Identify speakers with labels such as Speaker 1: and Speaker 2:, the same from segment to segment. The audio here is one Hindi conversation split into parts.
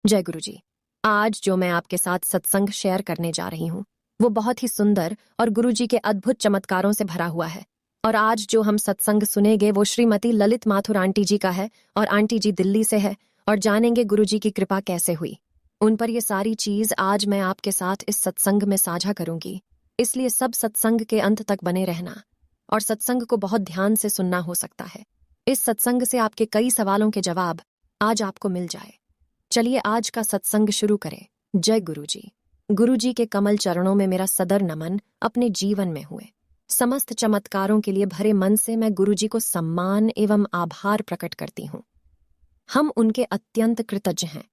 Speaker 1: जय गुरु जी। आज जो मैं आपके साथ सत्संग शेयर करने जा रही हूँ वो बहुत ही सुंदर और गुरु जी के अद्भुत चमत्कारों से भरा हुआ है। और आज जो हम सत्संग सुनेंगे वो श्रीमती ललित माथुर आंटी जी का है और आंटी जी दिल्ली से है। और जानेंगे गुरु जी की कृपा कैसे हुई उन पर। ये सारी चीज आज मैं आपके साथ इस सत्संग में साझा करूंगी, इसलिए सब सत्संग के अंत तक बने रहना और सत्संग को बहुत ध्यान से सुनना हो सकता है। इस सत्संग से आपके कई सवालों के जवाब आज आपको मिल जाए। चलिए आज का सत्संग शुरू करें। जय गुरु जी। गुरु जी के कमल चरणों में मेरा सदर नमन अपने जीवन में हुए समस्त चमत्कारों के लिए भरे मन से मैं गुरु जी को सम्मान एवं आभार प्रकट करती हूँ। हम उनके अत्यंत कृतज्ञ हैं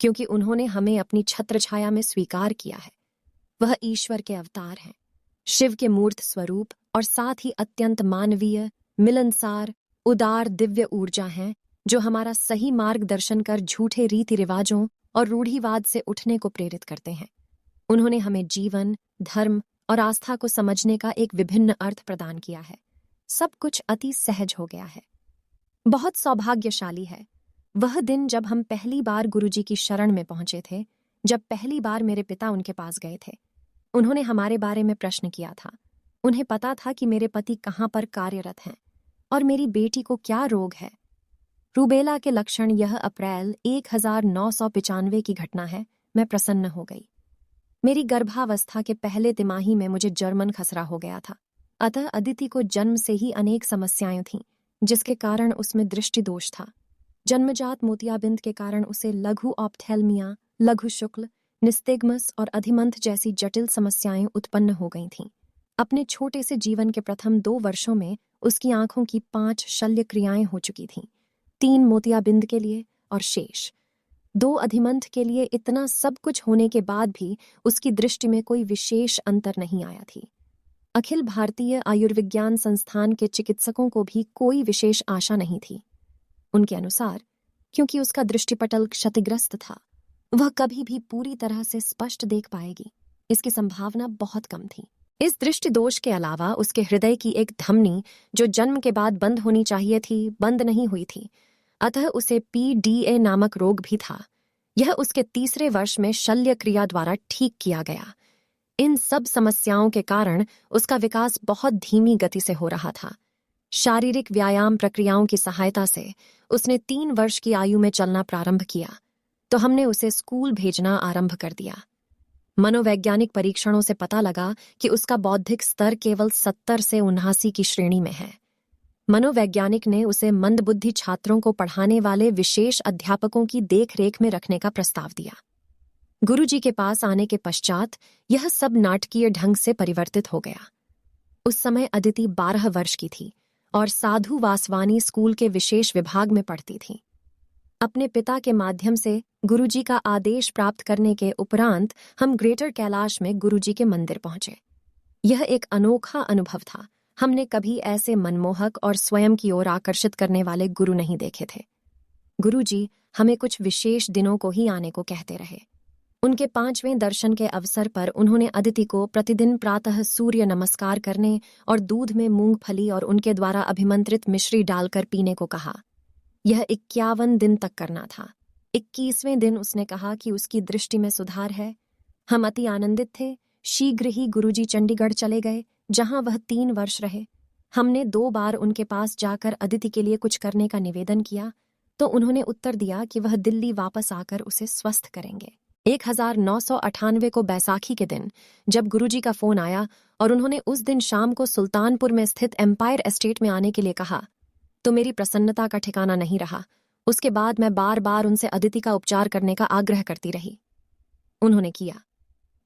Speaker 1: क्योंकि उन्होंने हमें अपनी छत्र छाया में स्वीकार किया है। वह ईश्वर के अवतार हैं, शिव के मूर्त स्वरूप और साथ ही अत्यंत मानवीय, मिलनसार, उदार दिव्य ऊर्जा हैं जो हमारा सही मार्गदर्शन कर झूठे रीति रिवाजों और रूढ़िवाद से उठने को प्रेरित करते हैं। उन्होंने हमें जीवन, धर्म और आस्था को समझने का एक विभिन्न अर्थ प्रदान किया है। सब कुछ अति सहज हो गया है। बहुत सौभाग्यशाली है वह दिन जब हम पहली बार गुरुजी की शरण में पहुंचे थे, जब पहली बार मेरे पिता उनके पास गए थे। उन्होंने हमारे बारे में प्रश्न किया था। उन्हें पता था कि मेरे पति कहाँ पर कार्यरत हैं और मेरी बेटी को क्या रोग है। रूबेला के लक्षण। यह अप्रैल 1995 की घटना है। मैं प्रसन्न हो गई। मेरी गर्भावस्था के पहले तिमाही में मुझे जर्मन खसरा हो गया था। अतः अदिति को जन्म से ही अनेक समस्याएं थीं, जिसके कारण उसमें दृष्टि दोष था। जन्मजात मोतियाबिंद के कारण उसे लघु ऑप्थेल्मिया, लघु शुक्ल, निस्तेग्मस और अधिमंथ जैसी जटिल समस्याएं उत्पन्न हो गई थीं। अपने छोटे से जीवन के प्रथम 2 वर्षों में उसकी आंखों की 5 शल्य क्रियाएं हो चुकी थीं, 3 मोतियाबिंद के लिए और शेष 2 अधिमंथ के लिए। इतना सब कुछ होने के बाद भी उसकी दृष्टि में कोई विशेष अंतर नहीं आया थी। अखिल भारतीय आयुर्विज्ञान संस्थान के चिकित्सकों को भी कोई विशेष आशा नहीं थी। उनके अनुसार क्योंकि उसका दृष्टिपटल क्षतिग्रस्त था, वह कभी भी पूरी तरह से स्पष्ट देख पाएगी इसकी संभावना बहुत कम थी। इस दृष्टि दोष के अलावा उसके हृदय की एक धमनी जो जन्म के बाद बंद होनी चाहिए थी, बंद नहीं हुई थी। अतः उसे PDA नामक रोग भी था। यह उसके 3रे वर्ष में शल्य क्रिया द्वारा ठीक किया गया। इन सब समस्याओं के कारण उसका विकास बहुत धीमी गति से हो रहा था। शारीरिक व्यायाम प्रक्रियाओं की सहायता से उसने 3 वर्ष की आयु में चलना प्रारंभ किया तो हमने उसे स्कूल भेजना आरंभ कर दिया। मनोवैज्ञानिक परीक्षणों से पता लगा कि उसका बौद्धिक स्तर केवल 70 से 79 की श्रेणी में है। मनोवैज्ञानिक ने उसे मंदबुद्धि छात्रों को पढ़ाने वाले विशेष अध्यापकों की देखरेख में रखने का प्रस्ताव दिया। गुरुजी के पास आने के पश्चात यह सब नाटकीय ढंग से परिवर्तित हो गया। उस समय अदिति 12 वर्ष की थी और साधु वासवानी स्कूल के विशेष विभाग में पढ़ती थी। अपने पिता के माध्यम से गुरुजी का आदेश प्राप्त करने के उपरांत हम ग्रेटर कैलाश में गुरुजी के मंदिर पहुंचे। यह एक अनोखा अनुभव था। हमने कभी ऐसे मनमोहक और स्वयं की ओर आकर्षित करने वाले गुरु नहीं देखे थे। गुरुजी हमें कुछ विशेष दिनों को ही आने को कहते रहे। उनके 5वें दर्शन के अवसर पर उन्होंने अदिति को प्रतिदिन प्रातः सूर्य नमस्कार करने और दूध में मूंगफली और उनके द्वारा अभिमंत्रित मिश्री डालकर पीने को कहा। यह 51 दिन तक करना था। 21वें दिन उसने कहा कि उसकी दृष्टि में सुधार है। हम अति आनंदित थे। शीघ्र ही गुरुजी चंडीगढ़ चले गए, जहां वह 3 वर्ष रहे। हमने 2 बार उनके पास जाकर अदिति के लिए कुछ करने का निवेदन किया तो उन्होंने उत्तर दिया कि वह दिल्ली वापस आकर उसे स्वस्थ करेंगे। 1998 को बैसाखी के दिन जब गुरुजी का फोन आया और उन्होंने उस दिन शाम को सुल्तानपुर में स्थित एम्पायर एस्टेट में आने के लिए कहा तो मेरी प्रसन्नता का ठिकाना नहीं रहा। उसके बाद मैं बार बार उनसे अदिति का उपचार करने का आग्रह करती रही। उन्होंने किया,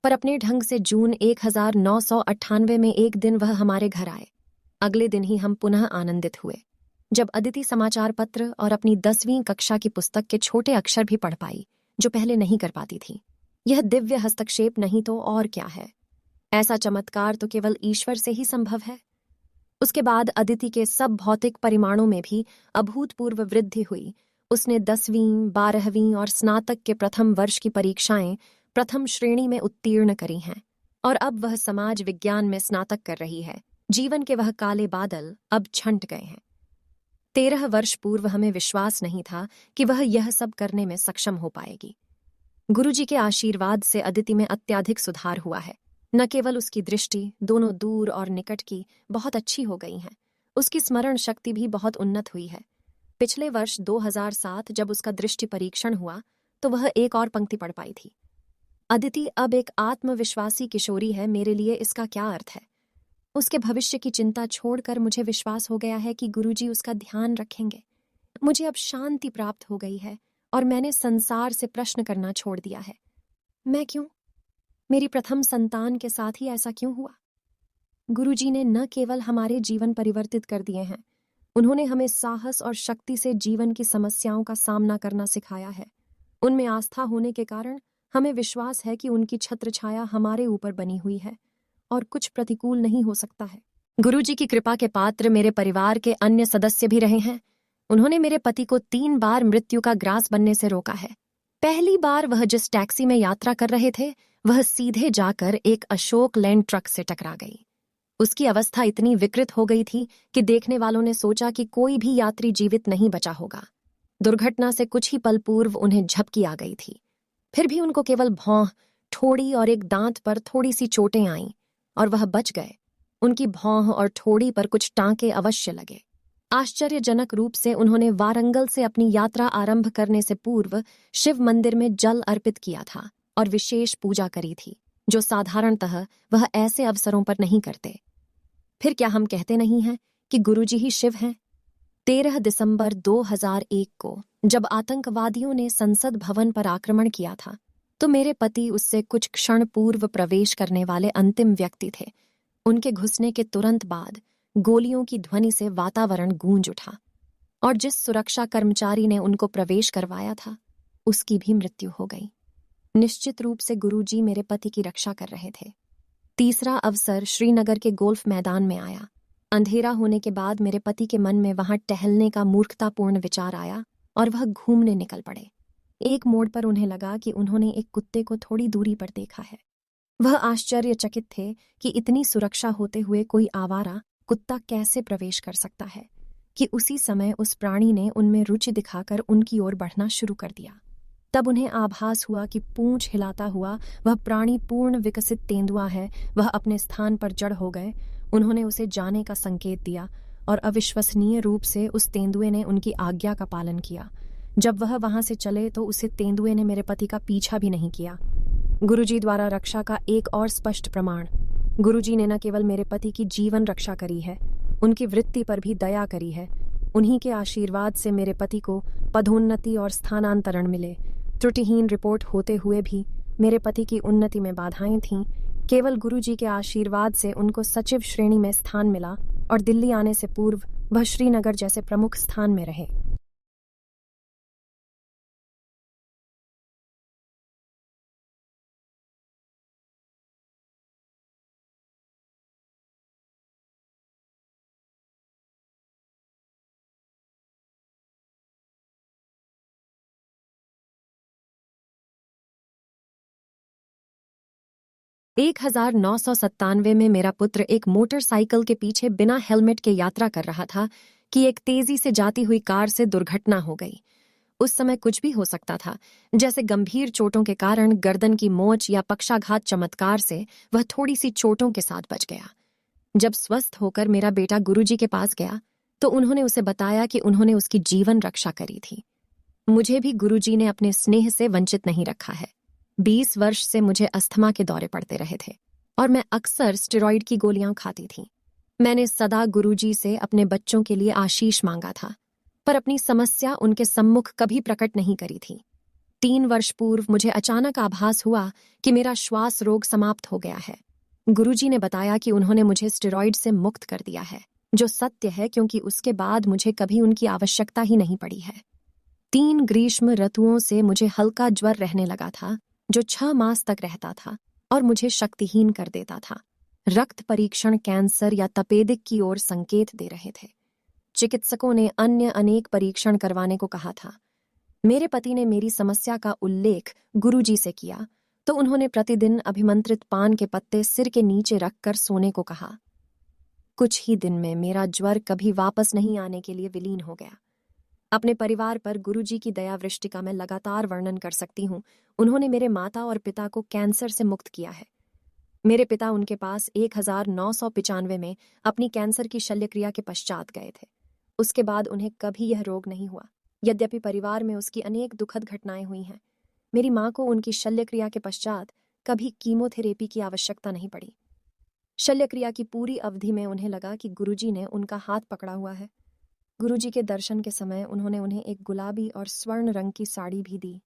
Speaker 1: पर अपने ढंग से जून 1998 में एक दिन वह हमारे घर आए। अगले दिन ही हम पुनः आनंदित हुए जब अदिति समाचार पत्र और अपनी 10वीं कक्षा की पुस्तक के छोटे अक्षर भी पढ़ पाई, जो पहले नहीं कर पाती थी। यह दिव्य हस्तक्षेप नहीं तो और क्या है। ऐसा चमत्कार तो केवल ईश्वर से ही संभव है। उसके बाद अदिति के सब भौतिक परिमाणों में भी अभूतपूर्व वृद्धि हुई। उसने 10वीं, 12वीं और स्नातक के प्रथम वर्ष की परीक्षाएं प्रथम श्रेणी में उत्तीर्ण करी हैं और अब वह समाज विज्ञान में स्नातक कर रही है। जीवन के वह काले बादल अब छंट गए हैं। 13 वर्ष पूर्व हमें विश्वास नहीं था कि वह यह सब करने में सक्षम हो पाएगी। गुरुजी के आशीर्वाद से अदिति में अत्यधिक सुधार हुआ है। न केवल उसकी दृष्टि, दोनों दूर और निकट की, बहुत अच्छी हो गई हैं, उसकी स्मरण शक्ति भी बहुत उन्नत हुई है। पिछले वर्ष 2007 जब उसका दृष्टि परीक्षण हुआ तो वह एक और पंक्ति पढ़ पाई थी। अदिति अब एक आत्मविश्वासी किशोरी है, मेरे लिए इसका क्या अर्थ है? उसके भविष्य की चिंता छोड़कर मुझे विश्वास हो गया है कि गुरुजी उसका ध्यान रखेंगे। मुझे अब शांति प्राप्त हो गई है और मैंने संसार से प्रश्न करना छोड़ दिया है। मैं क्यों? मेरी प्रथम संतान के साथ ही ऐसा क्यों हुआ? गुरुजी ने न केवल हमारे जीवन परिवर्तित कर दिए हैं, उन्होंने हमें साहस और शक्ति से जीवन की समस्याओं का सामना करना सिखाया है। उनमें आस्था होने के कारण हमें विश्वास है कि उनकी छत्रछाया हमारे ऊपर बनी हुई है और कुछ प्रतिकूल नहीं हो सकता है। गुरुजी की कृपा के पात्र मेरे परिवार के अन्य सदस्य भी रहे हैं। उन्होंने मेरे पति को 3 बार मृत्यु का ग्रास बनने से रोका है। पहली बार वह जिस टैक्सी में यात्रा कर रहे थे वह सीधे जाकर एक अशोक लैंड ट्रक से टकरा गई। उसकी अवस्था इतनी विकृत हो गई थी कि देखने वालों ने सोचा कि कोई भी यात्री जीवित नहीं बचा होगा। दुर्घटना से कुछ ही पल पूर्व उन्हें झपकी आ गई थी। फिर भी उनको केवल भौं, ठोड़ी और एक दांत पर थोड़ी सी चोटें आईं और वह बच गए। उनकी भौं और ठोड़ी पर कुछ टांके अवश्य लगे। आश्चर्यजनक रूप से उन्होंने वारंगल से अपनी यात्रा आरंभ करने से पूर्व शिव मंदिर में जल अर्पित किया था और विशेष पूजा करी थी, जो साधारणतः वह ऐसे अवसरों पर नहीं करते। फिर क्या हम कहते नहीं हैं कि गुरुजी ही शिव हैं? 13 दिसंबर 2001 को जब आतंकवादियों ने संसद भवन पर आक्रमण किया था तो मेरे पति उससे कुछ क्षण पूर्व प्रवेश करने वाले अंतिम व्यक्ति थे। उनके घुसने के तुरंत बाद गोलियों की ध्वनि से वातावरण गूंज उठा और जिस सुरक्षा कर्मचारी ने उनको प्रवेश करवाया था उसकी भी मृत्यु हो गई। निश्चित रूप से गुरुजी मेरे पति की रक्षा कर रहे थे। तीसरा अवसर श्रीनगर के गोल्फ मैदान में आया। अंधेरा होने के बाद मेरे पति के मन में वहां टहलने का मूर्खतापूर्ण विचार आया और वह घूमने निकल पड़े। एक मोड़ पर उन्हें लगा कि उन्होंने एक कुत्ते को थोड़ी दूरी पर देखा है। वह आश्चर्यचकित थे कि इतनी सुरक्षा होते हुए कोई आवारा कुत्ता कैसे प्रवेश कर सकता है कि उसी समय उस प्राणी ने उनमें रुचि दिखाकर उनकी ओर बढ़ना शुरू कर दिया। तब उन्हें आभास हुआ कि पूंछ हिलाता हुआ वह प्राणी पूर्ण विकसित तेंदुआ है। वह अपने स्थान पर जड़ हो गए। उन्होंने उसे जाने का संकेत दिया और अविश्वसनीय रूप से उस तेंदुए ने उनकी आज्ञा का पालन किया। जब वह वहां से चले तो उसे तेंदुए ने मेरे पति का पीछा भी नहीं किया। गुरुजी द्वारा रक्षा का एक और स्पष्ट प्रमाण। गुरुजी ने न केवल मेरे पति की जीवन रक्षा करी है, उनकी वृत्ति पर भी दया करी है। उन्हीं के आशीर्वाद से मेरे पति को पदोन्नति और स्थानांतरण मिले। त्रुटिहीन रिपोर्ट होते हुए भी मेरे पति की उन्नति में बाधाएं थीं। केवल गुरुजी के आशीर्वाद से उनको सचिव श्रेणी में स्थान मिला और दिल्ली आने से पूर्व वह श्रीनगर जैसे प्रमुख स्थान में रहे। एक 1997 में मेरा पुत्र एक मोटरसाइकिल के पीछे बिना हेलमेट के यात्रा कर रहा था कि एक तेजी से जाती हुई कार से दुर्घटना हो गई। उस समय कुछ भी हो सकता था, जैसे गंभीर चोटों के कारण गर्दन की मोच या पक्षाघात। चमत्कार से वह थोड़ी सी चोटों के साथ बच गया। जब स्वस्थ होकर मेरा बेटा गुरुजी के पास गया तो उन्होंने उसे बताया कि उन्होंने उसकी जीवन रक्षा करी थी। मुझे भी गुरुजी ने अपने स्नेह से वंचित नहीं रखा है। 20 वर्ष से मुझे अस्थमा के दौरे पड़ते रहे थे और मैं अक्सर स्टेरॉइड की गोलियां खाती थी। मैंने सदा गुरुजी से अपने बच्चों के लिए आशीष मांगा था, पर अपनी समस्या उनके सम्मुख कभी प्रकट नहीं करी थी। 3 वर्ष पूर्व मुझे अचानक आभास हुआ कि मेरा श्वास रोग समाप्त हो गया है। गुरुजी ने बताया कि उन्होंने मुझे स्टेरॉइड से मुक्त कर दिया है, जो सत्य है क्योंकि उसके बाद मुझे कभी उनकी आवश्यकता ही नहीं पड़ी है। 3 ग्रीष्म ऋतुओं से मुझे हल्का ज्वर रहने लगा था, जो 6 मास तक रहता था और मुझे शक्तिहीन कर देता था। रक्त परीक्षण कैंसर या तपेदिक की ओर संकेत दे रहे थे। चिकित्सकों ने अन्य अनेक परीक्षण करवाने को कहा था। मेरे पति ने मेरी समस्या का उल्लेख गुरुजी से किया तो उन्होंने प्रतिदिन अभिमंत्रित पान के पत्ते सिर के नीचे रखकर सोने को कहा। कुछ ही दिन में मेरा ज्वर कभी वापस नहीं आने के लिए विलीन हो गया। अपने परिवार पर गुरुजी की दया वृष्टि का मैं लगातार वर्णन कर सकती हूँ। उन्होंने मेरे माता और पिता को कैंसर से मुक्त किया है। मेरे पिता उनके पास 1995 में अपनी कैंसर की शल्यक्रिया के पश्चात गए थे। उसके बाद उन्हें कभी यह रोग नहीं हुआ, यद्यपि परिवार में उसकी अनेक दुखद घटनाएं हुई हैं। मेरी माँ को उनकी शल्यक्रिया के पश्चात कभी कीमोथेरेपी की आवश्यकता नहीं पड़ी। शल्यक्रिया की पूरी अवधि में उन्हें लगा कि गुरुजी ने उनका हाथ पकड़ा हुआ है। गुरुजी के दर्शन के समय उन्होंने उन्हें एक गुलाबी और स्वर्ण रंग की साड़ी भी दी।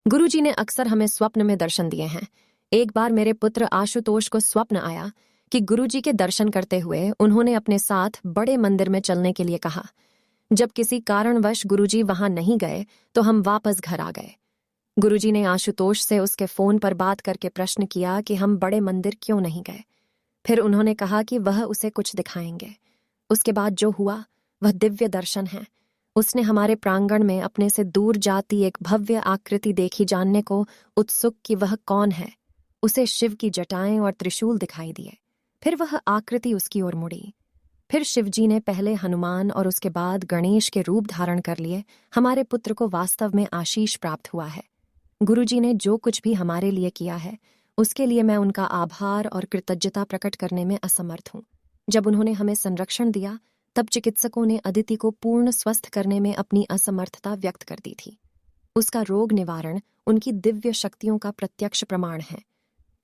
Speaker 1: गुरुजी ने अक्सर हमें स्वप्न में दर्शन दिए हैं। एक बार मेरे पुत्र आशुतोष को स्वप्न आया कि गुरुजी के दर्शन करते हुए उन्होंने अपने साथ बड़े मंदिर में चलने के लिए कहा। जब किसी कारणवश गुरुजी वहां नहीं गए तो हम वापस घर आ गए। गुरुजी ने आशुतोष से उसके फोन पर बात करके प्रश्न किया कि हम बड़े मंदिर क्यों नहीं गए। फिर उन्होंने कहा कि वह उसे कुछ दिखाएंगे। उसके बाद जो हुआ वह दिव्य दर्शन है। उसने हमारे प्रांगण में अपने से दूर जाती एक भव्य आकृति देखी, जानने को उत्सुक कि वह कौन है। उसे शिव की जटाएं और त्रिशूल दिखाई दिए। फिर वह आकृति उसकी ओर मुड़ी। फिर शिवजी ने पहले हनुमान और उसके बाद गणेश के रूप धारण कर लिए। हमारे पुत्र को वास्तव में आशीष प्राप्त हुआ है। गुरुजी ने जो कुछ भी हमारे लिए किया है उसके लिए मैं उनका आभार और कृतज्ञता प्रकट करने में असमर्थ हूँ। जब उन्होंने हमें संरक्षण दिया तब चिकित्सकों ने अदिति को पूर्ण स्वस्थ करने में अपनी असमर्थता व्यक्त कर दी थी। उसका रोग निवारण उनकी दिव्य शक्तियों का प्रत्यक्ष प्रमाण है।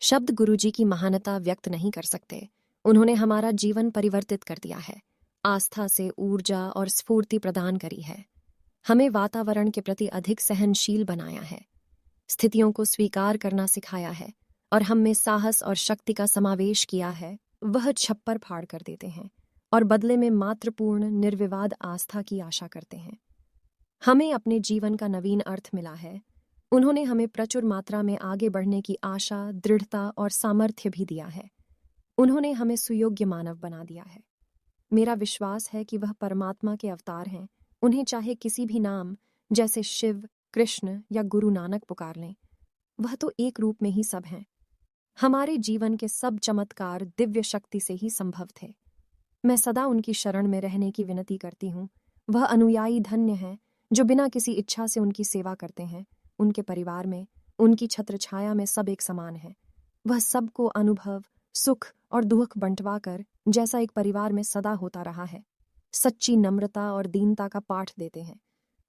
Speaker 1: शब्द गुरुजी की महानता व्यक्त नहीं कर सकते। उन्होंने हमारा जीवन परिवर्तित कर दिया है, आस्था से ऊर्जा और स्फूर्ति प्रदान करी है, हमें वातावरण के प्रति अधिक सहनशील बनाया है, स्थितियों को स्वीकार करना सिखाया है और हम में साहस और शक्ति का समावेश किया है। वह छप्पर फाड़ कर देते हैं और बदले में मात्रपूर्ण निर्विवाद आस्था की आशा करते हैं। हमें अपने जीवन का नवीन अर्थ मिला है। उन्होंने हमें प्रचुर मात्रा में आगे बढ़ने की आशा, दृढ़ता और सामर्थ्य भी दिया है। उन्होंने हमें सुयोग्य मानव बना दिया है। मेरा विश्वास है कि वह परमात्मा के अवतार हैं। उन्हें चाहे किसी भी नाम जैसे शिव, कृष्ण या गुरु नानक पुकार लें, वह तो एक रूप में ही सब हैं। हमारे जीवन के सब चमत्कार दिव्य शक्ति से ही संभव थे। मैं सदा उनकी शरण में रहने की विनती करती हूँ। वह अनुयायी धन्य हैं जो बिना किसी इच्छा से उनकी सेवा करते हैं। उनके परिवार में, उनकी छत्र छाया में सब एक समान है। वह सबको अनुभव, सुख और दुख बंटवा कर, जैसा एक परिवार में सदा होता रहा है, सच्ची नम्रता और दीनता का पाठ देते हैं।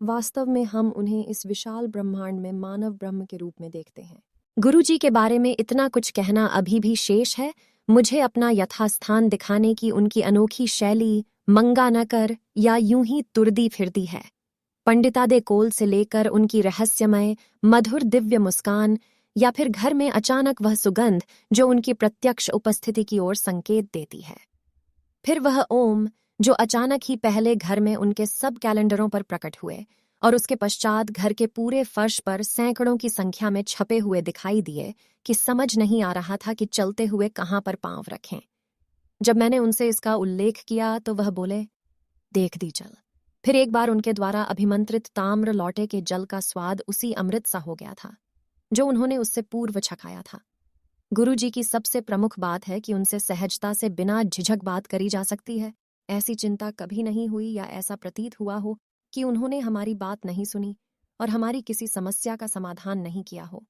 Speaker 1: वास्तव में हम उन्हें इस विशाल ब्रह्मांड में मानव ब्रह्म के रूप में देखते हैं। गुरुजी के बारे में इतना कुछ कहना अभी भी शेष है। मुझे अपना यथास्थान दिखाने की उनकी अनोखी शैली मंगा न कर या यूं ही तुरदी फिरदी है। पंडितादे कोल से लेकर उनकी रहस्यमय मधुर दिव्य मुस्कान या फिर घर में अचानक वह सुगंध जो उनकी प्रत्यक्ष उपस्थिति की ओर संकेत देती है। फिर वह ओम जो अचानक ही पहले घर में उनके सब कैलेंडरों पर प्रकट हुए और उसके पश्चात घर के पूरे फर्श पर सैकड़ों की संख्या में छपे हुए दिखाई दिए कि समझ नहीं आ रहा था कि चलते हुए कहाँ पर पांव रखें। जब मैंने उनसे इसका उल्लेख किया तो वह बोले, देख दी चल। फिर एक बार उनके द्वारा अभिमंत्रित ताम्र लौटे के जल का स्वाद उसी अमृत सा हो गया था जो उन्होंने उससे पूर्व छकाया था। गुरुजी की सबसे प्रमुख बात है कि उनसे सहजता से बिना झिझक बात करी जा सकती है। ऐसी चिंता कभी नहीं हुई या ऐसा प्रतीत हुआ हो कि उन्होंने हमारी बात नहीं सुनी और हमारी किसी समस्या का समाधान नहीं किया हो।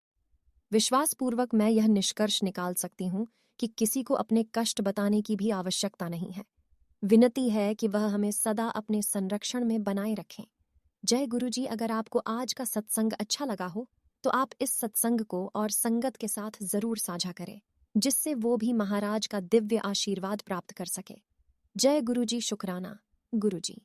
Speaker 1: विश्वासपूर्वक मैं यह निष्कर्ष निकाल सकती हूँ कि किसी को अपने कष्ट बताने की भी आवश्यकता नहीं है। विनती है कि वह हमें सदा अपने संरक्षण में बनाए रखें। जय गुरुजी। अगर आपको आज का सत्संग अच्छा लगा हो तो आप इस सत्संग को और संगत के साथ जरूर साझा करें, जिससे वो भी महाराज का दिव्य आशीर्वाद प्राप्त कर सके। जय गुरुजी। शुक्राना गुरुजी।